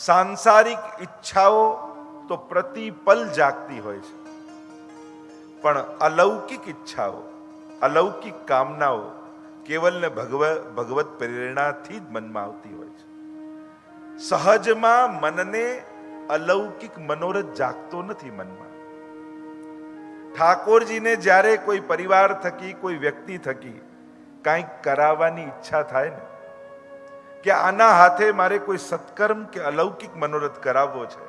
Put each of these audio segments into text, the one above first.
સાંસારિક ઈચ્છાઓ તો પ્રતિપલ જાગતી હોય છે, પણ અલૌકિક ઈચ્છાઓ, અલૌકિક કામનાઓ કેવલ ને ભગવત પ્રેરણાથી જ મનમાં આવતી હોય છે. સહજમાં મનને અલૌકિક મનોરથ જાગતો નથી મનમાં. ઠાકોરજીને જ્યારે કોઈ પરિવાર થકી, કોઈ વ્યક્તિ થકી કંઈક કરાવવાની ઈચ્છા થાય ને, કે આના હાથે મારે કોઈ સત્કર્મ કે અલૌકિક મનોરથ કરાવવો છે,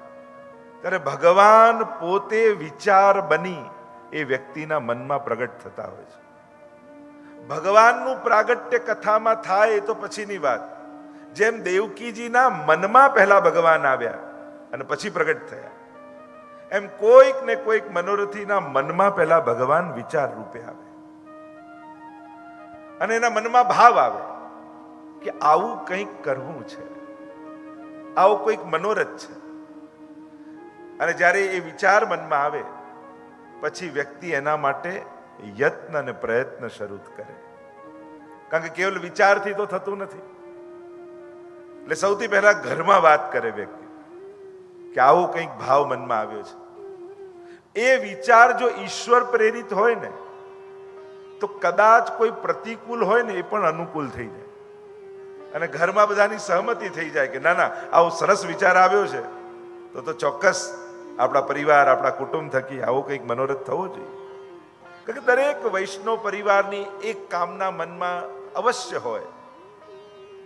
ત્યારે ભગવાન પોતે વિચાર બની એ વ્યક્તિના મનમાં પ્રગટ થતા હોય છે. ભગવાનનું પ્રાગટ્ય કથામાં થાય એ તો પછીની વાત. જેમ દેવકીજીના મનમાં પહેલા ભગવાન આવ્યા અને પછી પ્રગટ થયા, એમ કોઈક ને કોઈક મનોરથીના મનમાં પહેલા ભગવાન વિચાર રૂપે આવે અને એના મનમાં ભાવ આવે કે આવું કંઈક કરવું છે, આવો કોઈક મનોરથ છે. અને જ્યારે એ વિચાર મનમાં આવે પછી વ્યક્તિ એના માટે યત્ન અને પ્રયત્ન શરૂ કરે. કારણ કે કેવલ વિચારથી તો થતું નથી. એટલે સૌથી પહેલા ઘરમાં વાત કરે વ્યક્તિ કે આવો કંઈક ભાવ મનમાં આવ્યો છે. એ વિચાર જો ઈશ્વર પ્રેરિત હોય ને તો કદાચ કોઈ પ્રતિકૂળ હોય ને એ પણ અનુકૂળ થઈ જાય અને ઘરમાં બધાની સહમતિ થઈ જાય કે ના ના આવો સરસ વિચાર આવ્યો છે તો ચોક્કસ આપણા પરિવાર, આપણા કુટુંબ થકી આવો કંઈક મનોરથ થવો જોઈએ. કારણ કે દરેક વૈષ્ણવ પરિવારની એક કામના મનમાં અવશ્ય હોય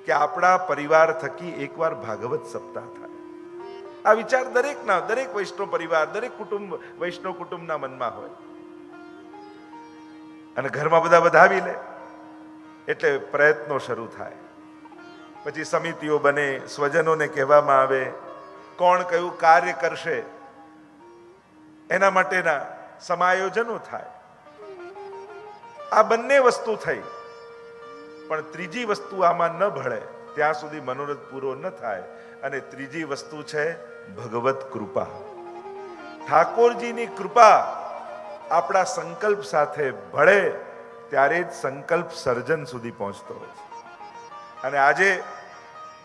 કે આપણા પરિવાર થકી એકવાર ભાગવત સપ્તાહ થાય. આ વિચાર દરેક વૈષ્ણવ પરિવાર, દરેક કુટુંબ, વૈષ્ણવ કુટુંબના મનમાં હોય અને ઘરમાં બધા વધાવી લે એટલે પ્રયત્નો શરૂ થાય. પછી સમિતિઓ બને, સ્વજનોને કહેવામાં આવે કોણ કયું કાર્ય કરશે એના માટેના સમાયોજનો થાય. આ બંને વસ્તુ થઈ, પણ ત્રીજી વસ્તુ આમાં ન ભળે ત્યાં સુધી મનોરથ પૂરો ન થાય. અને ત્રીજી વસ્તુ છે ભગવત કૃપા. ઠાકોરજીની કૃપા આપણા સંકલ્પ સાથે ભળે ત્યારે જ સંકલ્પ સર્જન સુધી પહોંચતો હોય છે. અને આજે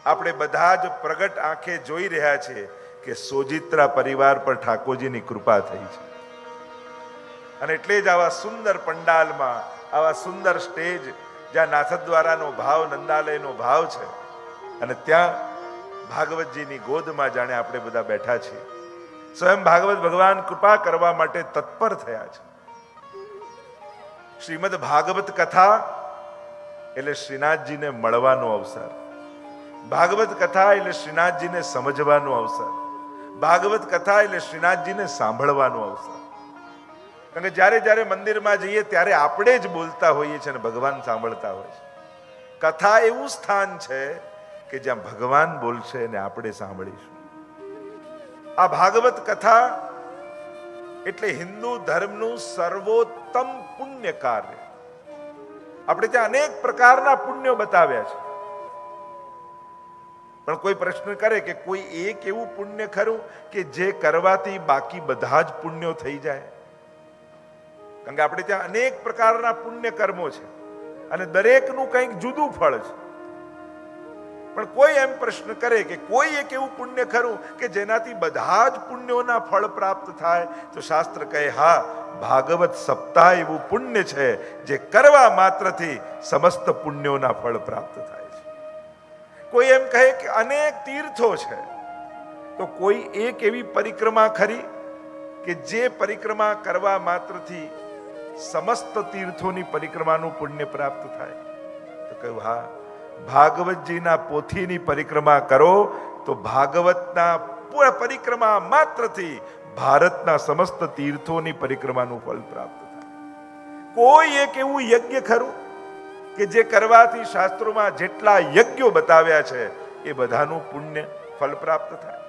આપણે બધા જ પ્રગટ આંખે જોઈ રહ્યા છીએ કે સોજિત્રા પરિવાર પર ઠાકોરજીની કૃપા થઈ છે. અને એટલે જ આવા સુંદર પંડાલમાં, આવા સુંદર સ્ટેજ જ્યાં નાથદ્વારાનો ભાવ, નંદાલયનો ભાવ છે, અને ત્યાં ભાગવતજીની ગોદમાં જાણે આપણે બધા બેઠા છીએ. સ્વયં ભાગવત ભગવાન કૃપા કરવા માટે તત્પર થયા છે. શ્રીમદ ભાગવત કથા એટલે શ્રીનાથજીને મળવાનો અવસર, ભાગવત કથા એટલે શ્રીનાથજીને સમજવાનો અવસર, ભાગવત કથા એટલે શ્રીનાથજીને સાંભળવાનો અવસર. કારણ કે જ્યારે જ્યારે મંદિરમાં જઈએ ત્યારે આપણે જ બોલતા હોઈએ છીએ અને ભગવાન સાંભળતા હોય છે. કથા એવું સ્થાન છે કે જ્યાં ભગવાન બોલશે અને આપણે સાંભળીશું. આ ભાગવત કથા એટલે હિન્દુ ધર્મનું સર્વોત્તમ પુણ્ય કાર્ય. આપણે ત્યાં અનેક પ્રકારના પુણ્યો બતાવ્યા છે, પણ કોઈ પ્રશ્ન કરે કે કોઈ એક એવું પુણ્ય ખરું કે જે કરવાથી બાકી બધા જ પુણ્યો થઈ જાય? કારણ કે આપણે ત્યાં અનેક પ્રકારના પુણ્ય કર્મો છે અને દરેકનું કંઈક જુદું ફળ છે. પણ કોઈ એમ પ્રશ્ન કરે કે કોઈ એક એવું પુણ્ય ખરું કે જેનાથી બધા જ પુણ્યોના ફળ પ્રાપ્ત થાય? તો શાસ્ત્ર કહે હા, ભાગવત સપ્તાહ એવું પુણ્ય છે જે કરવા માત્રથી સમસ્ત પુણ્યોના ફળ પ્રાપ્ત થાય છે. કોઈ એમ કહે કે અનેક તીર્થો છે, તો કોઈ એક એવી પરિક્રમા ખરી કે જે પરિક્રમા કરવા માત્રથી સમસ્ત તીર્થોની પરિક્રમાનું પુણ્ય પ્રાપ્ત થાય? તો કહ્યું હા, ભાગવતજીના પોથીની પરિક્રમા કરો તો ભાગવતના પરિક્રમા માત્રથી ભારતના સમસ્ત તીર્થોની પરિક્રમાનું ફળ પ્રાપ્ત થાય. કોઈ એક એવું યજ્ઞ ખરું કે જે કરવાથી શાસ્ત્રોમાં જેટલા યજ્ઞો બતાવ્યા છે એ બધાનું પુણ્ય ફળ પ્રાપ્ત થાય?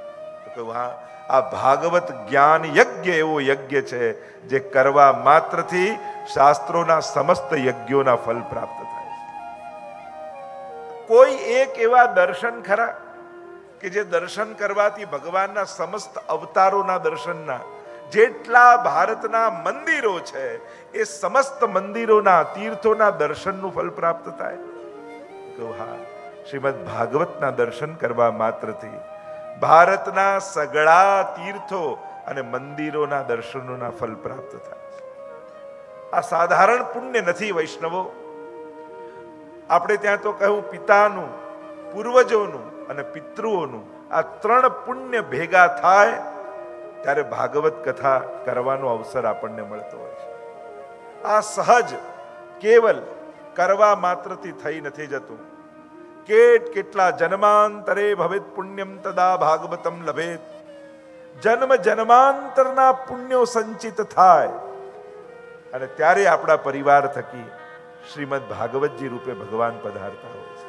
તો કહ્યું હા, આ ભાગવત જ્ઞાન યજ્ઞ એવો યજ્ઞ છે જે કરવા માત્રથી શાસ્ત્રોના સમસ્ત યજ્ઞોના ફળ પ્રાપ્ત થાય. કોઈ એક એવા દર્શન ખરા કે જે દર્શન કરવાથી ભગવાનના સમસ્ત અવતારોના દર્શનના જેટલા ભારતના મંદિરો છે એ સમસ્ત મંદિરોના, તીર્થોના દર્શનનું ફળ પ્રાપ્ત થાય? કહું હા, શ્રીમદ ભાગવતના દર્શન કરવા માત્રથી ભારતના સગળા તીર્થો અને મંદિરોના દર્શનોના ફલ પ્રાપ્ત થાય છે. આ સાધારણ પુણ્ય નથી વૈષ્ણવો. આપણે ત્યાં તો કહ્યું પિતાનું, પૂર્વજોનું અને પિતૃઓનું આ 3 પુણ્ય ભેગા થાય ત્યારે ભાગવત કથા કરવાનો અવસર આપણને મળતો હોય છે. આ સહજ કેવલ કરવા માત્રથી થઈ નથી જતું. કેટલા જન્માંતરે ભવેત પુણ્યમ તદા ભાગવતમ લભેત. જન્મ જન્માંતરના પુણ્યો સંચિત થાય અને ત્યારે આપણા પરિવાર થકી શ્રીમદ ભાગવતજી રૂપે ભગવાન પધારતા હોય છે.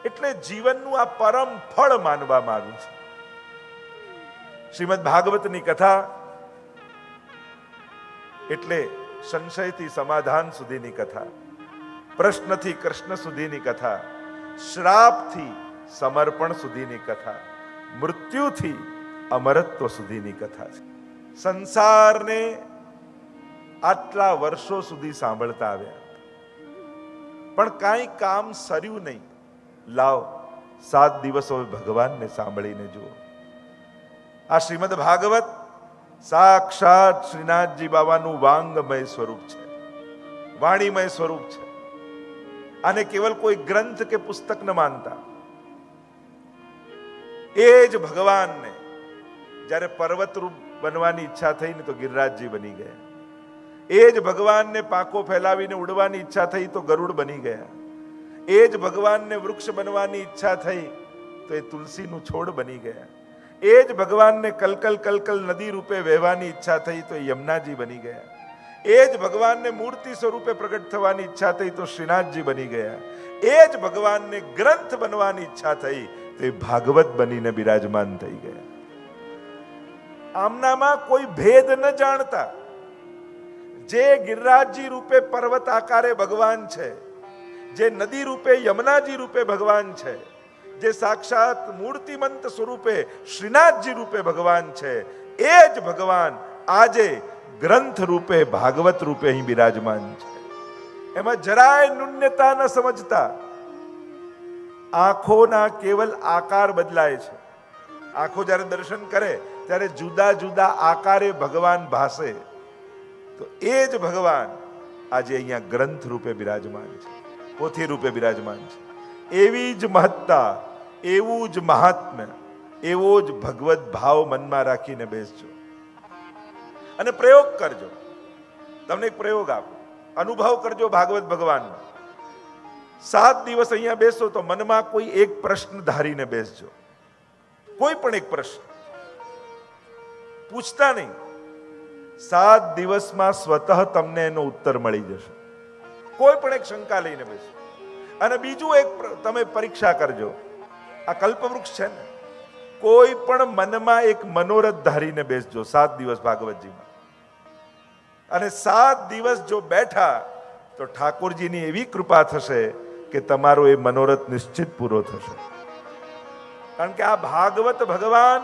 એટલે જીવનનું આ પરમ ફળ માનવામાં આવ્યું છે. શ્રીમદ ભાગવતની કથા એટલે સંશયથી સમાધાન સુધીની કથા, પ્રશ્નથી કૃષ્ણ સુધીની કથા, શ્રાપથી સમર્પણ સુધીની કથા, મૃત્યુથી અમરત્વ સુધીની કથા છે. સંસારને આટલા વર્ષો સુધી સાંભળતા આવ્યા પણ કાંઈ કામ સર્યું નહીં. લાવ 7 દિવસો ભગવાનને સાંભળીને જુઓ. આ શ્રીમદ ભાગવત સાક્ષાત શ્રીનાથજી બાબાનું વાંગમય સ્વરૂપ છે, વાણીમય સ્વરૂપ છે. આને કેવલ કોઈ ગ્રંથ કે પુસ્તક ન માનતા. એ જ ભગવાનને જ્યારે પર્વત રૂપ બનવાની ઈચ્છા થઈ ને તો ગિરિરાજજી બની ગયા. એ જ ભગવાનને પાંખો ફેલાવીને ઉડવાની ઈચ્છા થઈ તો ગરુડ બની ગયા. એ જ ભગવાનને વૃક્ષ બનવાની ઈચ્છા થઈ તો એ તુલસીનું છોડ બની ગયા. એ જ ભગવાનને કલકલ કલકલ નદી રૂપે વહેવાની ઈચ્છા થઈ તો યમુનાજી બની ગયા. એ જ ભગવાનને મૂર્તિ સ્વરૂપે પ્રગટ થવાની ઈચ્છા થઈ તો શ્રીનાથજી બની ગયા. એ જ ભગવાનને ગ્રંથ બનવાની ઈચ્છા થઈ તો એ ભાગવત બનીને બિરાજમાન થઈ ગયા. આમનામાં કોઈ ભેદ ન જાણતા જે ગિરિરાજજી રૂપે પર્વત આકારે ભગવાન છે, જે નદી રૂપે યમુનાજી રૂપે ભગવાન છે, જે સાક્ષાત મૂર્તિમંત સ્વરૂપે શ્રીનાથજી રૂપે ભગવાન છે, એ જ ભગવાન આજે ગ્રંથ રૂપે ભાગવત રૂપે અહીં બિરાજમાન છે. એમાં જરાય ન્યૂનતા ન સમજતા. આંખોના કેવલ આકાર બદલાય છે. આંખો જ્યારે દર્શન કરે ત્યારે જુદા જુદા આકારે ભગવાન ભાસે તો એ જ ભગવાન આજે અહીંયા ગ્રંથ રૂપે બિરાજમાન છે, પોથી રૂપે બિરાજમાન છે. એવી જ મહત્તા, એવું જ મહાત્મ્ય, એવો જ ભગવત ભાવ મનમાં રાખીને બેસજો અને પ્રયોગ કરજો. તમને એક પ્રયોગ આપો, અનુભવ કરજો ભાગવત ભગવાનનો. 7 દિવસ અહીંયા બેસો તો મનમાં કોઈ એક પ્રશ્ન ધારીને બેસજો. કોઈ પણ એક પ્રશ્ન પૂછતા નહીં. 7 દિવસમાં સ્વતઃ તમને એનો ઉત્તર મળી જશે. કોઈ પણ એક શંકા લઈને બેસો. અને બીજું એક તમે પરીક્ષા કરજો. આ કલ્પવૃક્ષ છે ને, કોઈ પણ મનમાં એક મનોરથ ધારીને બેસજો 7 દિવસ ભાગવતજીમાં. અને 7 દિવસ જો બેઠા તો ઠાકોરજીની એવી કૃપા થશે કે તમારો એ મનોરથ નિશ્ચિત પૂરો થશે. કારણ કે આ ભાગવત ભગવાન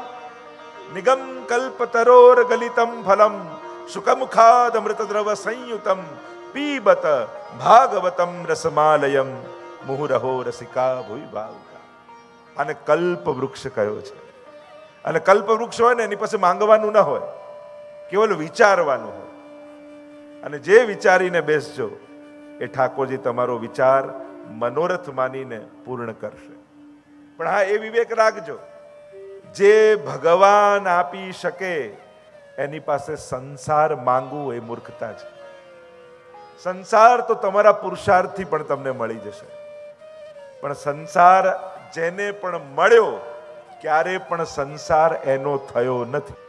નિગમ કલ્પતરોર ગલિતમ ફલમ શુકમુખાદ અમૃતદ્રવ સંયુતમ પીબત ભાગવતમ રસમાલયમ મુહુરહો રસિકા ભૂઈ ભાવકા. આને કલ્પ વૃક્ષ કયો છે. અને કલ્પ વૃક્ષ હોય ને એની પાસે માંગવાનું ન હોય, કેવલ વિચારવાનું હોય. અને જે વિચારીને બેસજો એ ઠાકોરજી તમારો વિચાર મનોરથ માનીને પૂર્ણ કરશે. પણ હા, એ વિવેક રાખજો, જે ભગવાન આપી શકે એની પાસે સંસાર માંગવું એ મૂર્ખતા છે. સંસાર તો તમારા પુરુષાર્થથી પણ તમને મળી જશે, પણ સંસાર જેને પણ મળ્યો ક્યારે પણ સંસાર એનો થયો નથી.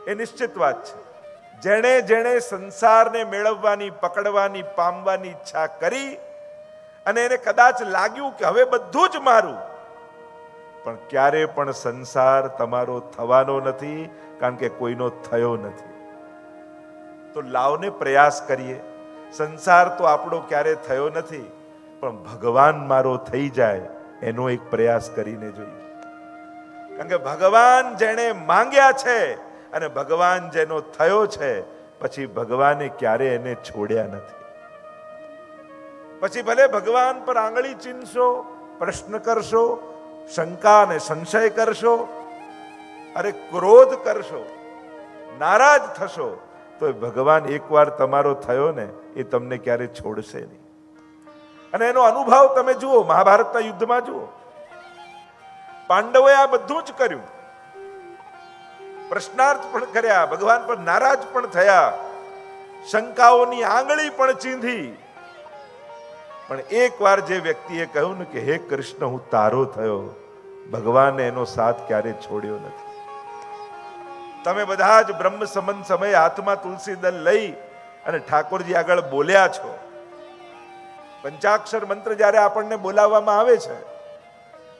એ નિશ્ચિત વાત છે. જેણે જેણે સંસારને મેળવવાની, પકડવાની, પામવાની ઈચ્છા કરી અને એને કદાચ લાગ્યું કે હવે બધું જ મારું, પણ ક્યારે પણ સંસાર તમારો થવાનો નથી, કારણ કે કોઈનો થયો નથી. તો લાવને પ્રયાસ કરીએ. સંસાર તો આપણો ક્યારે થયો નથી, પણ ભગવાન મારો થઈ જાય એનો એક પ્રયાસ કરીને જોઈએ. કારણ કે ભગવાન જેણે માંગ્યા છે અને ભગવાન જેનો થયો છે, પછી ભગવાને ક્યારે એને છોડ્યા નથી. પછી ભલે ભગવાન પર આંગળી ચીંધશો, પ્રશ્ન કરશો, શંકા અને સંશય કરશો, અરે ક્રોધ કરશો, નારાજ થશો, તો ભગવાન એકવાર તમારો થયો ને એ તમને ક્યારે છોડશે નહીં. અને એનો અનુભવ તમે જુઓ, મહાભારતના યુદ્ધમાં જુઓ. પાંડવોએ આ બધું જ કર્યું, પ્રશ્નાર્થ પણ કર્યા, ભગવાન પર નારાજ પણ થયા, શંકાઓની આંગળી પણ ચીંધી. પણ એકવાર જે વ્યક્તિએ કહ્યું ને કે હે કૃષ્ણ હું તારો થયો, ભગવાને એનો સાથ ક્યારે છોડ્યો નથી. તમે બધા જ બ્રહ્મ સંબંધ સમયે હાથમાં તુલસી દળ લઈ અને ઠાકોરજી આગળ બોલ્યા છો. પંચાક્ષર મંત્ર જ્યારે આપણને બોલાવવામાં આવે છે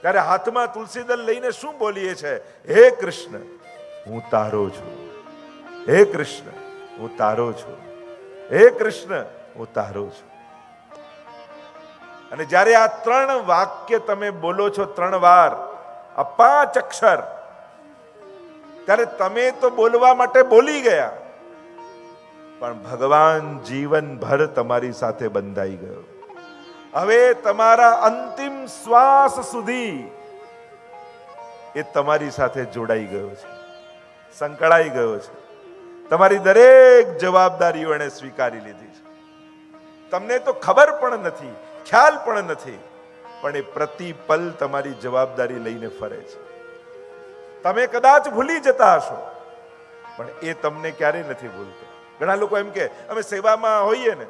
ત્યારે હાથમાં તુલસી દળ લઈને શું બોલીએ છે? હે કૃષ્ણ હું તારો છું, હે કૃષ્ણ હું તારો છું, હે કૃષ્ણ હું તારો છું. અને જ્યારે આ 3 વાક્ય તમે બોલો છો 3 વાર, આ 5 અક્ષર, ત્યારે તમે તો બોલવા માટે બોલી ગયા, પણ ભગવાન જીવનભર તમારી સાથે બંધાઈ ગયો. હવે તમારા અંતિમ શ્વાસ સુધી એ તમારી સાથે જોડાઈ ગયો છે, સંકળાઈ ગયો છે. તમારી દરેક જવાબદારીઓ એને સ્વીકારી લીધી છે. તમને તો ખબર પણ નથી, ખ્યાલ પણ નથી, પણ એ પ્રતિ પલ તમારી જવાબદારી લઈને ફરે છે. તમે કદાચ ભૂલી જતા હશો, પણ એ તમને ક્યારેય નથી ભૂલતો. ઘણા લોકો એમ કે અમે સેવામાં હોઈએ ને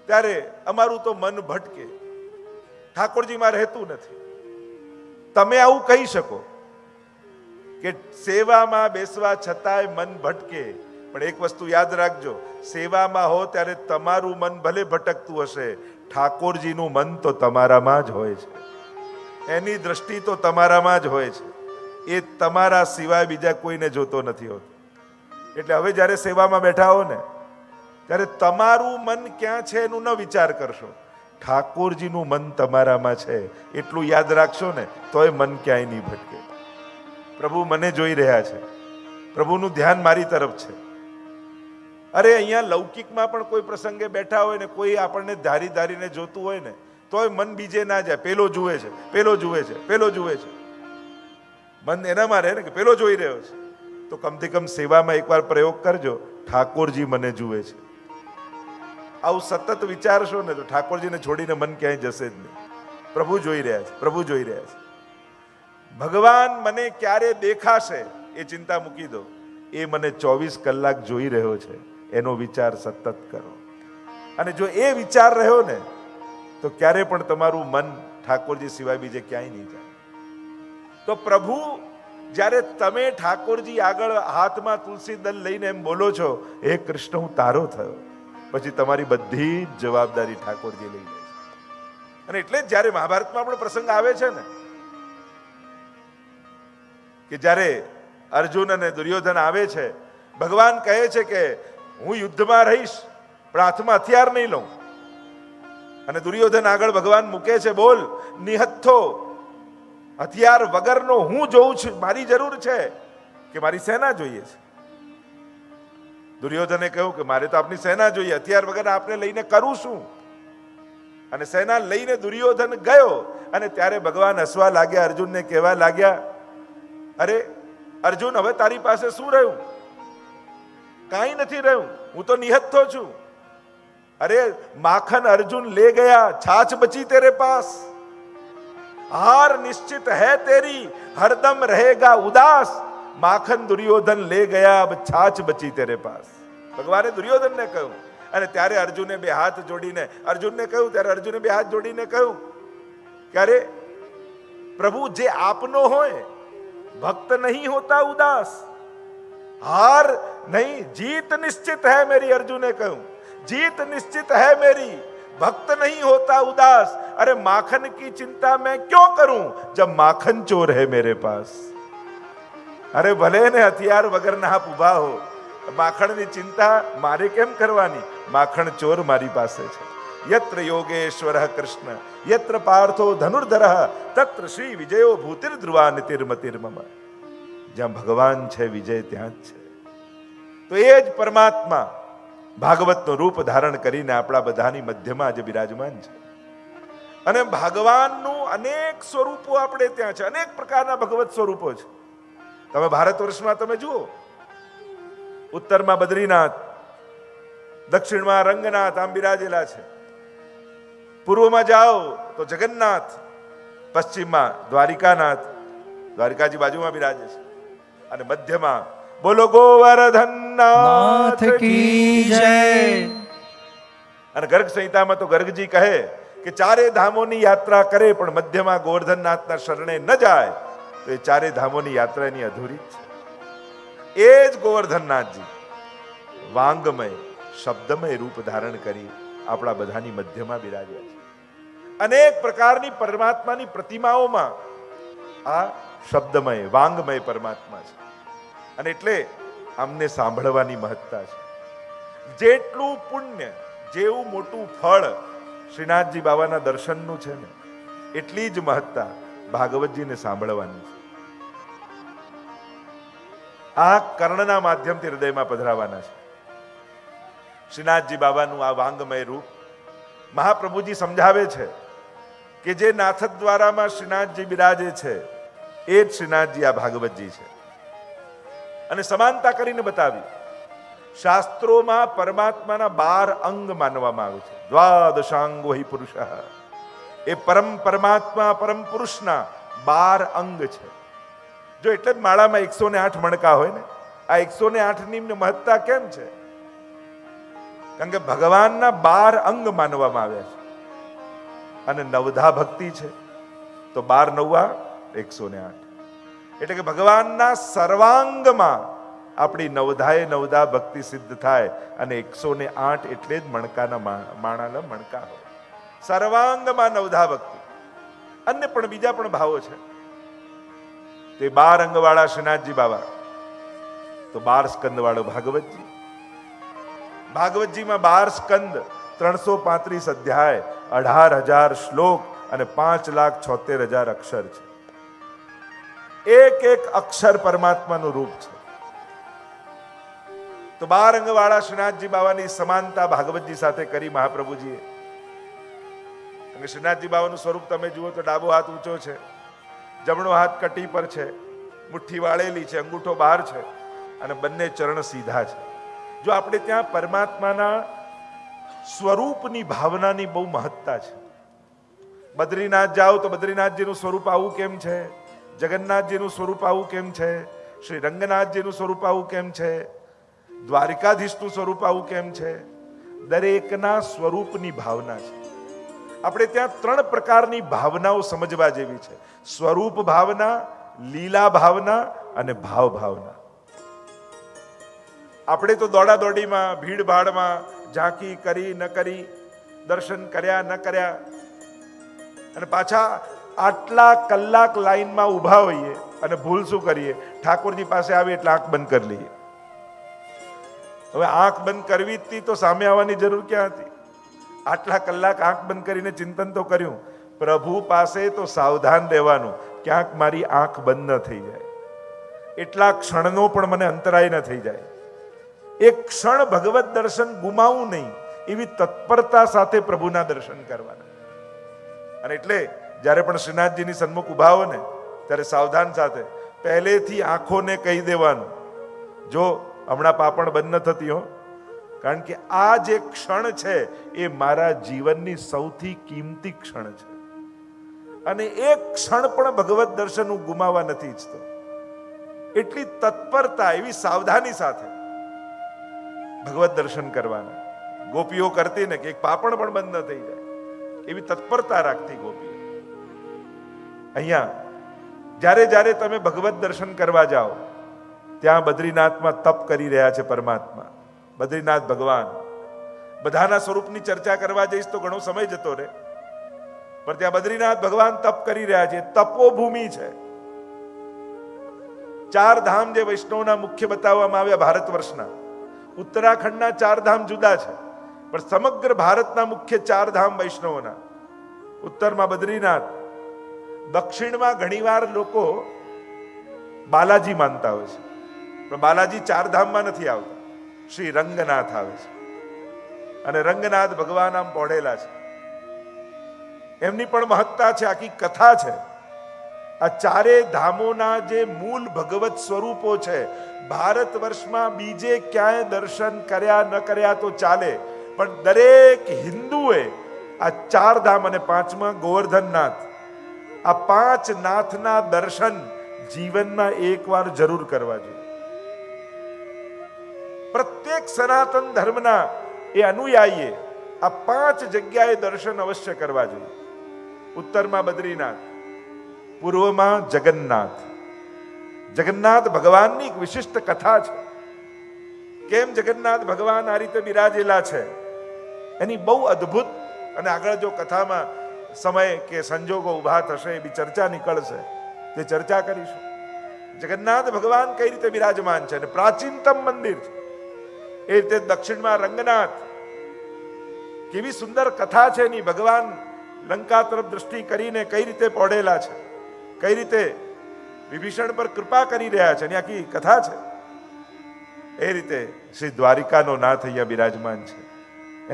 ત્યારે અમારું તો મન ભટકે, ઠાકોરજીમાં રહેતું નથી. તમે આવું કહી શકો કે સેવામાં બેસવા છતાંય મન ભટકે, પણ એક વસ્તુ યાદ રાખજો, સેવામાં હો ત્યારે તમારું મન ભલે ભટકતું હશે, ઠાકોરજીનું મન તો તમારામાં જ હોય છે, એની દ્રષ્ટિ તો તમારામાં જ હોય છે. એ તમારા સિવાય બીજા કોઈને જોતો નથી હોતો. એટલે હવે જ્યારે સેવામાં બેઠા હો ને ત્યારે તમારું મન ક્યાં છે એનું ન વિચાર કરશો, ઠાકોરજીનું મન તમારામાં છે એટલું યાદ રાખશો ને તોય મન ક્યાંય નહીં ભટકે. પ્રભુ મને જોઈ રહ્યા છે, પ્રભુનું ધ્યાન મારી તરફ છે. અરે અહીંયા લૌકિકમાં પણ કોઈ પ્રસંગે બેઠા હોય ને કોઈ આપણને ધારી ધારીને જોતું હોય ને તોય મન બીજે ના જાય, પેલો જુએ છે, પેલો જુએ છે, પેલો જુએ છે. મન એનામાં રહે ને કે પેલો જોઈ રહ્યો છે. તો કમથી કમ સેવામાં એકવાર પ્રયોગ કરજો, ઠાકોરજી મને જુએ છે. આવું સતત વિચારશો ને તો ઠાકોરજીને છોડીને મન ક્યાંય જશે જ નહીં. પ્રભુ જોઈ રહ્યા છે, પ્રભુ જોઈ રહ્યા છે. ભગવાન મને ક્યારે દેખાશે એ ચિંતા મૂકી દો, એ મને 24 કલાક જોઈ રહ્યો છે એનો વિચાર સતત કરો. અને જો એ વિચાર રહ્યો ને તો ક્યારે પણ તમારું મન ઠાકોરજી સિવાય બીજે ક્યાંય નહીં જાય. તો પ્રભુ જ્યારે તમે ઠાકોરજી આગળ હાથમાં તુલસી દળ લઈને એમ બોલો છો હે કૃષ્ણ હું તારો થયો, પછી તમારી બધી જ જવાબદારી ઠાકોરજી લઈ લે છે. અને એટલે જ જ્યારે મહાભારતમાં પણ પ્રસંગ આવે છે ને કે જ્યારે અર્જુન અને દુર્યોધન આવે છે, ભગવાન કહે છે કે હું યુદ્ધમાં રહીશ પણ હાથમાં હથિયાર નહીં લઉં. અને દુર્યોધન આગળ ભગવાન મૂકે છે, બોલ નિહત્થો, હથિયાર વગરનો હું જોઉં છું, મારી જરૂર છે કે મારી સેના જોઈએ છે. દુર્યોધને કહ્યું કે મારે તો આપની સેના જોઈએ, હથિયાર વગર આપને લઈને કરું શું? અને સેના લઈને દુર્યોધન ગયો અને ત્યારે ભગવાન હસવા લાગ્યા, અર્જુનને કહેવા લાગ્યા, અરે અર્જુન હવે તારી પાસે શું રહ્યું? કાંઈ નથી રહ્યું, હું તો નિહત્થો છું. અરે માખન અર્જુન ले गया, छाछ बची तेरे पास, हार निश्चित है तेरी, हरदम रहेगा उदास. माखन दुर्योधन ले गया, अब छाछ बची तेरे पास. ભગવાને દુર્યોધનને કહ્યું. અને ત્યારે અર્જુને બે હાથ જોડીને અર્જુનને કહ્યું કે અરે પ્રભુ જે આપનો હોય ભક્ત નહીં હોતા ઉદાસ, હાર નહીં જીત નિશ્ચિત है मेरी. अर्जुन ने કહ્યું जीत निश्चित है मेरी, भक्त नहीं होता उदास. अरे माखन की चिंता मैं क्यों करूं जब माखन चोर है मेरे पास. अरे भले ने हथियार वगर ना आप उभा हो, માખણની ચિંતા મારે કેમ કરવાની? માખણ ચોર મારી પાસે છે. યત્ર યોગેશ્વર કૃષ્ણ યત્ર પાર્થો ધનુર્ધર તત્ર શ્રી વિજયો ભૂતિર ધ્રુવા નિતિર્મતિર્મમ. જ્યાં ભગવાન છે વિજય ત્યાં જ છે. તો એ જ પરમાત્મા ભાગવતનું રૂપ ધારણ કરીને આપણા બધાની મધ્યમાં આજે બિરાજમાન છે. અને ભગવાનનું અનેક સ્વરૂપો આપણે ત્યાં છે, અનેક પ્રકારના ભગવત સ્વરૂપો છે. તમે ભારત વર્ષમાં તમે જુઓ, ઉત્તરમાં બદ્રીનાથ, દક્ષિણમાં રંગનાથ આમ બિરાજેલા છે. પૂર્વમાં જાઓ તો જગન્નાથ, પશ્ચિમમાં દ્વારિકાનાથ, દ્વારિકાજી બાજુમાં બિરાજે છે, અને મધ્યમાં બોલો ગોવર્ધનનાથ કી જય. અને ગર્ગ સંહિતામાં તો ગર્ગજી કહે કે ચારે ધામોની યાત્રા કરે પણ મધ્યમાં ગોવર્ધનનાથના શરણે ન જાય તો એ ચારે ધામોની યાત્રા એની અધૂરી જ છે. એ જ ગોવર્ધનનાથજી વાંગમય શબ્દમય રૂપ ધારણ કરી આપણા બધાની મધ્યમાં બિરાજ્યા છે. અનેક પ્રકારની પરમાત્માની પ્રતિમાઓમાં આ શબ્દમય વાંગમય પરમાત્મા છે. અને એટલે આમને સાંભળવાની મહત્તા છે. જેટલું પુણ્ય, જેવું મોટું ફળ શ્રીનાથજી બાબાના દર્શનનું છે ને, એટલી જ મહત્તા ભાગવતજીને સાંભળવાની છે. આ કર્ણના માધ્યમથી હૃદયમાં પધરાવાના છે. શ્રીનાથજી બાબાનું આ વાંગમય રૂપ મહાપ્રભુજી સમજાવે છે કે જે નાથદ્વારામાં શ્રીનાથજી બિરાજે છે એ જ શ્રીનાથજી આ ભાગવતજી છે. અને સમાનતા કરીને બતાવી. શાસ્ત્રોમાં પરમાત્માના 12 અંગ માનવામાં આવે છે. દ્વાદશાંગો હિ પુરુષ, એ પરમ પરમાત્મા પરમ પુરુષના 12 અંગ છે. જો એટલે જ માળામાં 108 મણકા હોય ને, આ 108 ની મહત્તા કેમ છે? કારણ કે ભગવાનના 12 અંગ માનવામાં આવ્યા છે. અને નવધા ભક્તિ છે તો 12 નવા 108. એટલે કે ભગવાનના સર્વાંગમાં આપણી નવધાએ નવધા ભક્તિ સિદ્ધ થાય. અને 108 એટલે જ મણકાના માણાના મણકા હોય. સર્વાંગમાં નવધા ભક્તિ. અન્ય પણ બીજા પણ ભાવો છે. તે 12 અંગવાળા શ્રીનાથજી બાબા, તો 12 સ્કંદ વાળો ભાગવતજી. ભાગવતજીમાં 12 સ્કંદ, 335 અધ્યાય, 18,000 શ્લોક અને 5,76,000 અક્ષર છે. એક એક અક્ષર પરમાત્માનું રૂપ છે. તો 12 અંગવાળા શ્રીનાથજી બાબાની સમાનતા ભાગવતજી સાથે કરી મહાપ્રભુજીએ. અને શ્રીનાથજી બાબાનું સ્વરૂપ તમે જુઓ તો ડાબો હાથ ઊંચો છે, જમણો હાથ કટી પર છે, મુઠ્ઠી વાળેલી છે, અંગૂઠો બહાર છે, અને બંને ચરણ સીધા છે. જો આપણે ત્યાં પરમાત્માના સ્વરૂપની ભાવનાની બહુ મહત્તા છે. બદ્રીનાથ જાઓ તો બદ્રીનાથજીનું સ્વરૂપ આવું કેમ છે, જગન્નાથજીનું સ્વરૂપ આવું કેમ છે, શ્રી રંગનાથજીનું સ્વરૂપ આવું કેમ છે, દ્વારિકાધીશનું સ્વરૂપ આવું કેમ છે. દરેકના સ્વરૂપની ભાવના છે. આપણે ત્યાં 3 પ્રકારની ભાવનાઓ સમજવા જેવી છે: સ્વરૂપ ભાવના, લીલા ભાવના અને ભાવ ભાવના. આપણે તો દોડા દોડીમાં, ભીડ ભાડમાં ઝાંકી કરી ન કરી, દર્શન કર્યા ન કર્યા, અને પાછા આટલા કલાક લાઈનમાં ઊભા હોઈએ અને ભૂલ શું કરીએ? ઠાકોરજી પાસે આવે એટલે આંખ બંધ કરી લઈએ. હવે આંખ બંધ કરવી હતી તો સામે આવવાની જરૂર ક્યાં હતી? આટલા કલાક આંખ બંધ કરીને ચિંતન તો કર્યું. પ્રભુ પાસે તો સાવધાન રહેવાનું, ક્યાંક મારી આંખ બંધ ન થઈ જાય, એટલા ક્ષણનો પણ મને અંતરાય ન થઈ જાય. એક ક્ષણ ભગવત દર્શન ગુમાવું નહીં, એવી તત્પરતા સાથે પ્રભુના દર્શન કરવાના. અને એટલે જ્યારે પણ શ્રીનાથજીની સન્મુખ ઉભા હો ને, ત્યારે સાવધાન સાથે પહેલેથી આંખોને કહી દેવાનું, જો હમણાં પાપણ બંધ ન થતી હો, કારણ કે આ જે ક્ષણ છે એ મારા જીવનની સૌથી કિંમતી ક્ષણ છે. અને એક ક્ષણ પણ ભગવત દર્શન હું ગુમાવવા નથી ઈચ્છતો. એટલી તત્પરતા, એવી સાવધાની સાથે ભગવત દર્શન કરવાના. ગોપીઓ કરતી ને કે એક પાપણ પણ બંધ ન થઈ જાય, એવી તત્પરતા રાખતી ગોપીઓ. અહીંયા જ્યારે જ્યારે તમે ભગવત દર્શન કરવા જાઓ, ત્યાં બદ્રીનાથમાં તપ કરી રહ્યા છે પરમાત્મા. બદ્રીનાથ ભગવાન. બધાના સ્વરૂપની ચર્ચા કરવા જઈશ તો ઘણો સમય જતો રહે, પણ ત્યાં બદ્રીનાથ ભગવાન તપ કરી રહ્યા છે. તપોભૂમિ છે. 4 ધામ જે વૈષ્ણવના મુખ્ય બતાવવામાં આવ્યા ભારત વર્ષના, ઉત્તરાખંડના 4 ધામ જુદા છે, પણ સમગ્ર ભારતના મુખ્ય 4 ધામ વૈષ્ણવોના. ઉત્તરમાં બદ્રીનાથ, દક્ષિણમાં ઘણીવાર લોકો બાલાજી માનતા હોય છે, પણ બાલાજી 4 ધામમાં નથી આવતા. શ્રી રંગનાથ આવે છે, અને રંગનાથ ભગવાન આમ પહોળેલા છે. એમની પણ મહત્તા છે, આખી કથા છે આ ચારે ધામોના જે મૂળ ભગવત સ્વરૂપો છે, ભારત વર્ષમાં બીજે ક્યાંય દર્શન કર્યા ન કર્યા તો ચાલે, પણ દરેક હિન્દુએ આ ચાર ધામ અને પાંચમા ગોવર્ધનનાથ, આ પાંચ નાથના દર્શન જીવનમાં એકવાર જરૂર કરવા જોઈએ. પ્રત્યેક સનાતન ધર્મના એ અનુયાયીએ આ પાંચ જગ્યાએ દર્શન અવશ્ય કરવા જોઈએ. ઉત્તરમાં બદ્રીનાથ, પૂર્વમાં જગન્નાથ. જગન્નાથ ભગવાનની એક વિશિષ્ટ કથા છે. કેમ જગન્નાથ ભગવાન આ રીતે બિરાજેલા છે એની બહુ અદ્ભુત, અને આગળ જો કથામાં સમય કે સંજોગો ઉભા થશે એવી ચર્ચા નીકળશે, તે ચર્ચા કરીશું. જગન્નાથ ભગવાન કઈ રીતે બિરાજમાન છે, અને પ્રાચીનતમ મંદિર છે. એ રીતે દક્ષિણમાં રંગનાથ, કેવી સુંદર કથા છે એની. ભગવાન લંકા તરફ દ્રષ્ટિ કરીને કઈ રીતે પહોળેલા છે, કઈ રીતે વિભીષણ પર કૃપા કરી રહ્યા છે, એની આખી કથા છે. એ રીતે શ્રી દ્વારિકાનો નાથ અહીંયા બિરાજમાન છે.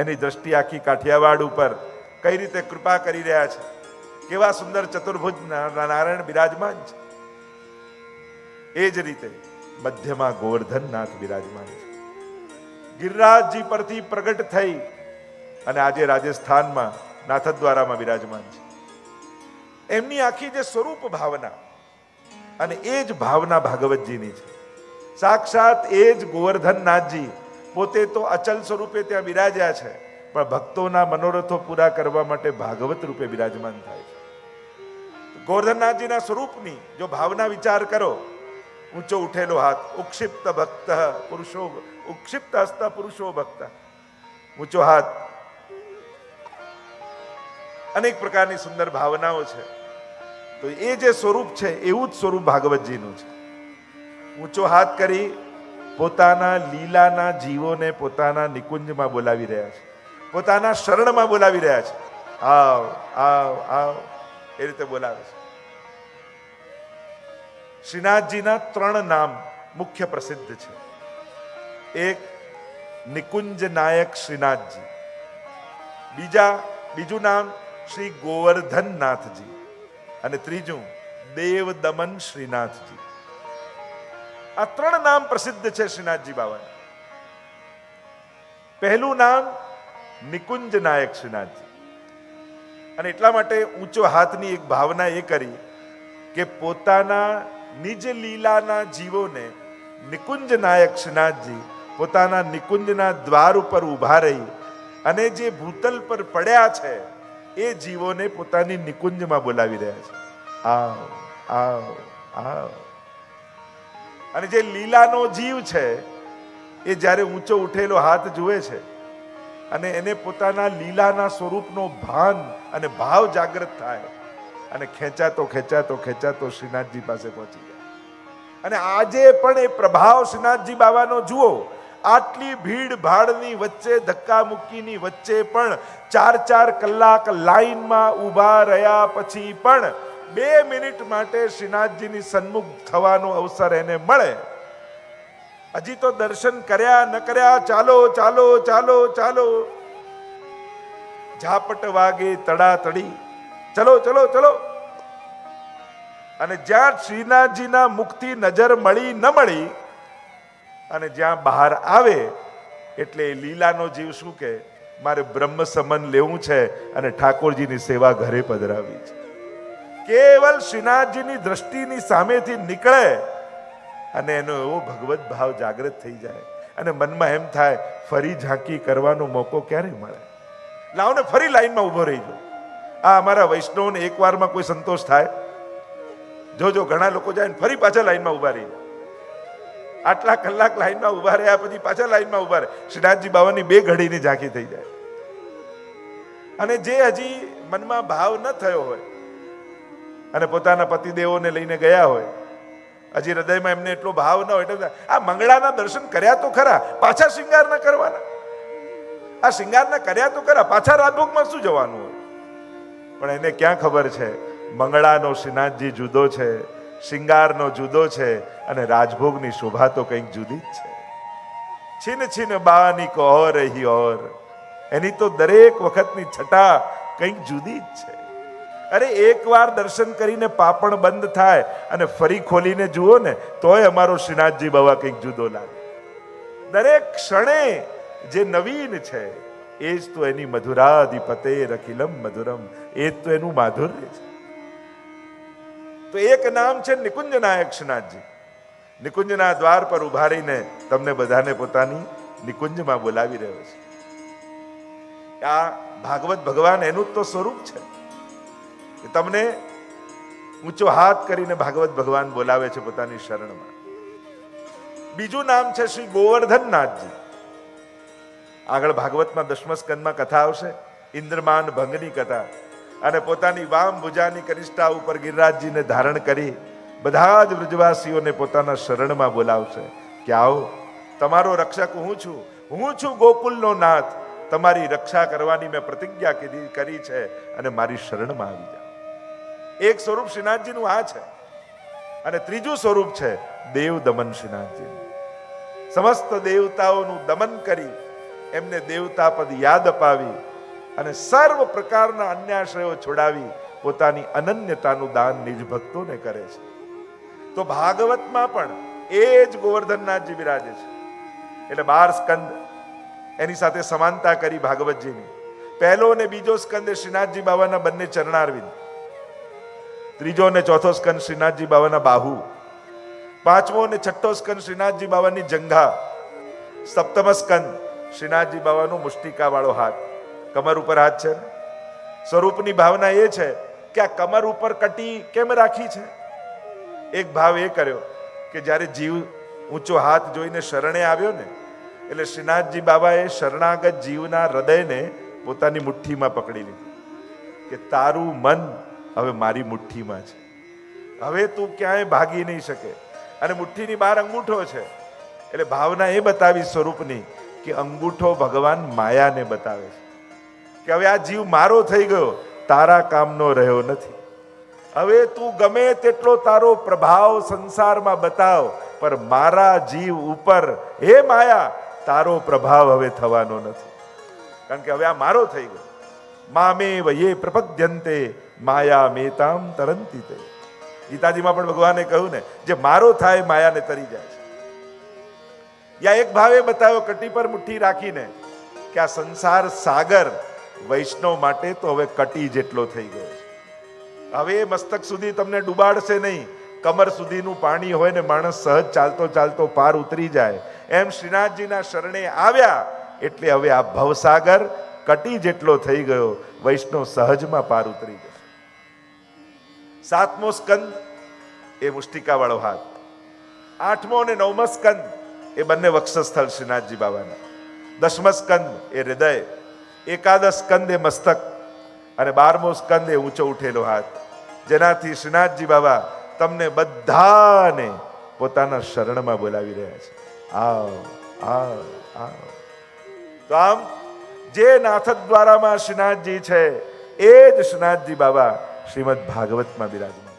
એની દ્રષ્ટિ આખી કાઠિયાવાડ ઉપર કઈ રીતે કૃપા કરી રહ્યા છે, કેવા સુંદર ચતુર્ભુજ નારાયણ બિરાજમાન છે. એ જ રીતે મધ્યમાં ગોવર્ધનનાથ બિરાજમાન છે. ગિરિરાજજી પરથી પ્રગટ થઈ અને આજે રાજસ્થાનમાં નાથદ્વારામાં બિરાજમાન છે. એમની આખી જે સ્વરૂપ ભાવના, અને એ જ ભાવના ભાગવતજીની છે. સાક્ષાત એ જ ગોવર્ધનનાથજી પોતે તો અચલ સ્વરૂપે ત્યાં બિરાજ્યા છે, પણ ભક્તોના મનોરથો પૂરા કરવા માટે ભાગવત રૂપે બિરાજમાન થાય છે. ગોવર્ધનનાથજીના સ્વરૂપની જો ભાવના વિચાર કરો, ઊંચો ઉઠેલો હાથ, ઉક્ષિપ્ત ભક્ત પુરુષો, ઉક્ષિપ્ત હસ્ત પુરુષો ભક્ત, ઊંચો હાથ, અનેક પ્રકારની સુંદર ભાવનાઓ છે. તો એ જે સ્વરૂપ છે એવું જ સ્વરૂપ ભાગવતજીનું છે. ઊંચો હાથ કરી પોતાના લીલાના જીવોને પોતાના નિકુંજમાં બોલાવી રહ્યા છે, પોતાના શરણમાં બોલાવી રહ્યા છે. આવ આવ આવ એ રીતે બોલાવે છે. શ્રીનાથજીના 3 નામ મુખ્ય પ્રસિદ્ધ છે. એક નિકુંજ નાયક શ્રીનાથજી, બીજું નામ શ્રી ગોવર્ધનનાથજી, અને ત્રીજું દેવ દમન શ્રીનાથજી. આ 3 નામ પ્રસિદ્ધ છે શ્રીનાથજી બાબાના. પહેલું નામ નિકુંજ નાયક શ્રીનાથજી, અને એટલા માટે ઊંચો હાથની એક ભાવના એ કરી કે પોતાના નિજ લીલાના જીવોને નિકુંજ નાયક શ્રીનાથજી પોતાના નિકુંજના દ્વાર ઉપર ઊભા રહી અને જે ભૂતલ પર પડ્યા છે એ જીવોને પોતાની નિકુંજમાં બોલાવી રહ્યા છે. આવ આવ આવ. અને જે લીલાનો જીવ છે એ જ્યારે ઊંચો ઉઠેલો હાથ જુએ છે અને એને પોતાના લીલાના સ્વરૂપનો ભાન અને ભાવ જાગૃત થાય અને ખેંચાતો ખેંચાતો ખેંચાતો શ્રીનાથજી પાસે પહોંચી જાય. અને આજે પણ એ પ્રભાવ શ્રીનાથજી બાબાનો જુઓ. આટલી ભીડ ભાડની વચ્ચે, ધક્કા મુક્કીની વચ્ચે પણ 4 કલાક લાઈનમાં ઊભા રહ્યા પછી પણ 2 મિનિટ માટે શ્રીનાથજીની સન્મુખ થવાનો અવસર એને મળે. હજી તો દર્શન કર્યા ન કર્યા, ચાલો ચાલો ચાલો ચાલો, ઝાપટ વાગે તડાતડી, ચલો ચલો ચલો. અને જ્યાં શ્રીનાથજીના મુખથી નજર મળી ન મળી, અને જ્યાં બહાર આવે એટલે લીલાનો જીવ શું કે, મારે બ્રહ્મ સમન લેવું છે અને ઠાકોરજીની સેવા ઘરે પધરાવી છે. કેવલ શ્રીનાથજીની દ્રષ્ટિની સામેથી નીકળે અને એનો એવો ભગવત ભાવ જાગૃત થઈ જાય અને મનમાં એમ થાય ફરી ઝાંકી કરવાનો મોકો ક્યારે મળે, લાવો ને ફરી લાઈનમાં ઉભો રહી જાઓ. આ અમારા વૈષ્ણવને એક વારમાં કોઈ સંતોષ થાય? જોજો ઘણા લોકો જાય ને ફરી પાછા લાઈનમાં ઉભા રહી જાય. આટલા કલાક લાઈનમાં ઉભા રહ્યા પછી પાછા લાઈનમાં ઉભા રહે. શ્રીનાથજી બાવાની 2 ઘડીની ઝાંખી થઈ જાય. અને જે હજી મનમાં ભાવ ન થયો હોય અને પોતાના પતિદેવોને લઈને ગયા હોય, હજી હૃદયમાં એમને એટલો ભાવ ન હોય, એટલે આ મંગળાના દર્શન કર્યા તો ખરા, પાછા શૃંગાર ના કરવાના. આ શૃંગાર ના કર્યા તો ખરા, પાછા રાજભોગમાં શું જવાનું હોય? પણ એને ક્યાં ખબર છે મંગળાનો શ્રીનાથજી જુદો છે, શિંગારનો જુદો છે, અને રાજભોગની શોભા તો કંઈક જુદી જ છે. છીન છીન બાની કો ઓર હી ઓર, એની તો દરેક વખતની છટા કંઈક જુદી જ છે. અરે એકવાર દર્શન કરીને પાપણ બંધ થાય અને ફરી ખોલીને જુઓ ને તોય અમારો શ્રીનાથજી બાવા કંઈક જુદો લાગે. દરેક ક્ષણે જે નવીન છે એ જ તો એની મધુરાધિપતે રખિલમ મધુરમ, એ જ તો એનું માધુર્ય છે. તો એક નામ છે નિકુંજ નાયક શ્રીનાથજી. નિકુંજના દ્વાર પર ઉભા રહીને તમને બધાને પોતાની નિકુંજમાં બોલાવી રહ્યો છે. આ ભાગવત ભગવાન એનું જ તો સ્વરૂપ છે. તમને ઊંચો હાથ કરીને ભાગવત ભગવાન બોલાવે છે પોતાની શરણમાં. બીજું નામ છે શ્રી ગોવર્ધનનાથજી. આગળ ભાગવતમાં 10મા સ્કંદમાં કથા આવશે, ઇન્દ્રમાન ભંગની કથા. અને પોતાની વામ ભુજાની કનિષ્ઠા ઉપર ગિરિરાજજીને ધારણ કરી બધા જ વ્રજવાસીઓને પોતાના શરણમાં બોલાવશે કે આવો, તમારો રક્ષક હું છું, હું છું ગોકુલનો નાથ, તમારી રક્ષા કરવાની મેં પ્રતિજ્ઞા કરી છે અને મારી શરણમાં આવી જાઓ. એક સ્વરૂપ શ્રીનાથજીનું આ છે. અને ત્રીજું સ્વરૂપ છે દેવ દમન શ્રીનાથજી. સમસ્ત દેવતાઓનું દમન કરી એમને દેવતા પદ યાદ અપાવી અને સર્વ પ્રકારના અન્યાશ્રયો છોડાવી પોતાની અનન્યતાનું દાન નિજ ભક્તોને કરે છે. તો ભાગવતમાં પણ એ જ ગોવર્ધનનાથજી બિરાજે છે. એટલે 12 સ્કંદ એની સાથે સમાનતા કરી ભાગવતજીની. પહેલો અને બીજો સ્કંદ એ શ્રીનાથજી બાવાના બંને ચરણારવિંદ, ત્રીજો અને ચોથો સ્કંદ શ્રીનાથજી બાવાના બાહુ, પાંચમો અને છઠ્ઠો સ્કંદ શ્રીનાથજી બાવાની જંઘા, સપ્તમ સ્કંદ શ્રીનાથજી બાવાનો મુષ્ટિકા વાળો હાથ. કમર ઉપર હાથ છે. સ્વરૂપની ભાવના એ છે કે આ કમર ઉપર કટી કેમ રાખી છે? એક ભાવ એ કર્યો કે જ્યારે જીવ ઊંચો હાથ જોઈને શરણે આવ્યો ને, એટલે શ્રીનાથજી બાબાએ શરણાગત જીવના હૃદયને પોતાની મુઠ્ઠીમાં પકડી લીધું કે તારું મન હવે મારી મુઠ્ઠીમાં છે, હવે તું ક્યાંય ભાગી નહીં શકે. અને મુઠ્ઠીની બહાર અંગૂઠો છે. એટલે ભાવના એ બતાવી સ્વરૂપની કે અંગૂઠો ભગવાન માયાને બતાવે છે કે હવે આ જીવ મારો થઈ ગયો, તારા કામનો રહ્યો નથી. હવે તું ગમે તેટલો તારો પ્રભાવ સંસારમાં બતાવ, પર મારા જીવ ઉપર હે માયા તારો પ્રભાવ હવે થવાનો નથી. કારણ કે હવે આ મારો થઈ ગયો. મામેવ યે પ્રપદ્યન્તે માયા મેતામ તરંતી તે. ગીતાજીમાં પણ ભગવાને કહ્યું ને, જે મારો થાય માયાને તરી જાય છે. યા એક ભાવે બતાવ્યો કટી પર મુઠ્ઠી રાખીને કે આ સંસાર સાગર વૈષ્ણવ માટે તો હવે કટી જેટલો થઈ ગયો છે. હવે મસ્તક સુધી તમને ડૂબાડશે નહીં. કમર સુધીનું પાણી હોય ને માણસ સહજ ચાલતો ચાલતો પાર ઉતરી જાય, એમ શ્રીનાથજીના શરણે આવ્યા એટલે હવે આ ભવસાગર કટી જેટલો થઈ ગયો, વૈષ્ણવ સહજમાં પાર ઉતરી ગયો. સાતમો સ્કંદ એ મુષ્ટિકા વાળો હાથ, આઠમો અને નવમો સ્કંદ એ બંને વક્ષસ્થળ શ્રીનાથજી બાબાના, 10મો સ્કંદ એ હૃદય, એકાદશ સ્કંદ એ મસ્તક અને 12મો સ્કંદ એ ઊંચો ઉઠેલો હાથ, જેનાથી શ્રીનાથજી બાબા તમને બધાને પોતાના શરણમાં બોલાવી રહ્યા છે. આવ આવ આવ. તો આમ જે નાથદ્વારામાં શ્રીનાથજી છે એ જ શ્રીનાથજી બાબા શ્રીમદ ભાગવતમાં બિરાજમાન.